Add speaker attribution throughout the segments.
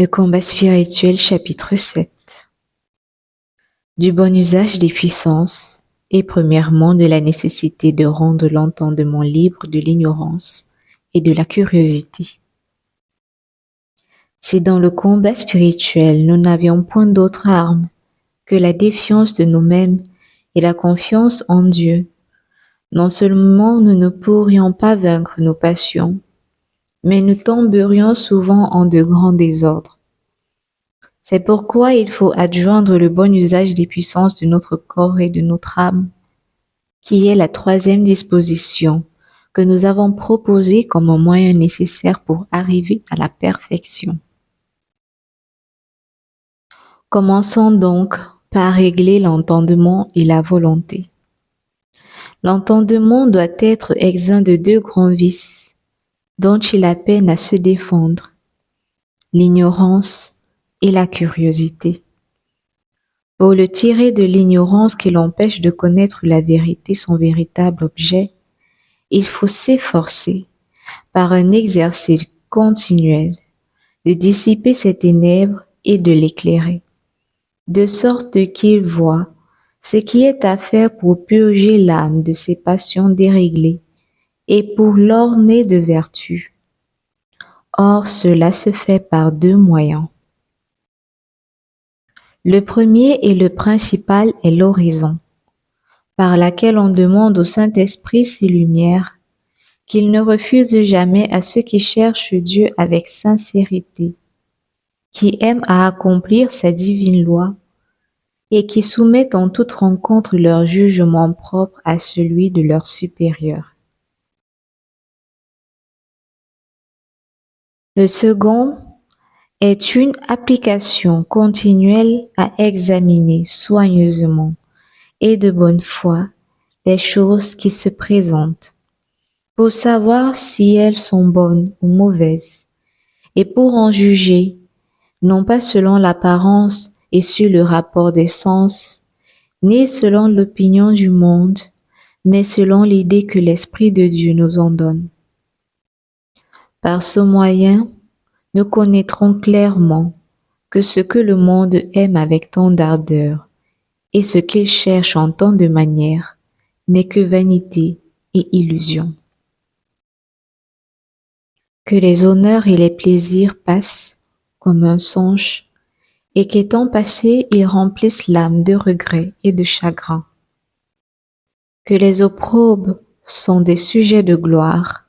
Speaker 1: Le combat spirituel chapitre 7. Du bon usage des puissances et premièrement de la nécessité de rendre l'entendement libre de l'ignorance et de la curiosité. Si dans le combat spirituel nous n'avions point d'autre arme que la défiance de nous-mêmes et la confiance en Dieu, non seulement nous ne pourrions pas vaincre nos passions, mais nous tomberions souvent en de grands désordres. C'est pourquoi il faut adjoindre le bon usage des puissances de notre corps et de notre âme, qui est la troisième disposition que nous avons proposée comme un moyen nécessaire pour arriver à la perfection. Commençons donc par régler l'entendement et la volonté. L'entendement doit être exempt de deux grands vices dont il a peine à se défendre, l'ignorance et la curiosité. Pour le tirer de l'ignorance qui l'empêche de connaître la vérité, son véritable objet, il faut s'efforcer, par un exercice continuel, de dissiper ses ténèbres et de l'éclairer, de sorte qu'il voit ce qui est à faire pour purger l'âme de ses passions déréglées et pour l'orner de vertu. Or, cela se fait par deux moyens. Le premier et le principal est l'oraison, par laquelle on demande au Saint-Esprit ses lumières, qu'il ne refuse jamais à ceux qui cherchent Dieu avec sincérité, qui aiment à accomplir sa divine loi et qui soumettent en toute rencontre leur jugement propre à celui de leur supérieur. Le second est une application continuelle à examiner soigneusement et de bonne foi les choses qui se présentent, pour savoir si elles sont bonnes ou mauvaises, et pour en juger, non pas selon l'apparence et sur le rapport des sens, ni selon l'opinion du monde, mais selon l'idée que l'Esprit de Dieu nous en donne. Par ce moyen, nous connaîtrons clairement que ce que le monde aime avec tant d'ardeur et ce qu'il cherche en tant de manière n'est que vanité et illusion. Que les honneurs et les plaisirs passent comme un songe et qu'étant passés, ils remplissent l'âme de regrets et de chagrins. Que les opprobes sont des sujets de gloire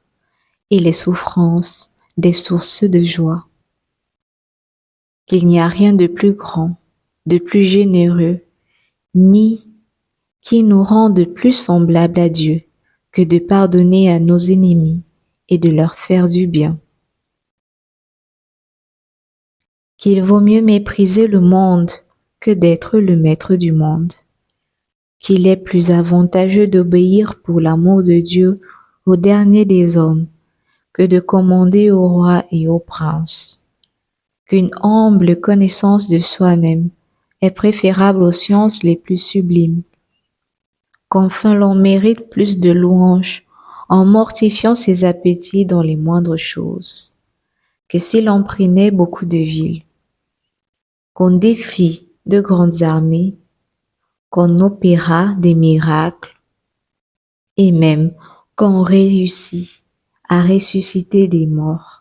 Speaker 1: et les souffrances des sources de joie. Qu'il n'y a rien de plus grand, de plus généreux, ni qui nous rende plus semblables à Dieu que de pardonner à nos ennemis et de leur faire du bien. Qu'il vaut mieux mépriser le monde que d'être le maître du monde. Qu'il est plus avantageux d'obéir pour l'amour de Dieu au dernier des hommes que de commander aux rois et aux princes. Qu'une humble connaissance de soi-même est préférable aux sciences les plus sublimes. Qu'enfin l'on mérite plus de louanges en mortifiant ses appétits dans les moindres choses, que si l'on prenait beaucoup de villes. Qu'on défie de grandes armées, qu'on opéra des miracles, et même qu'on réussit à ressusciter des morts.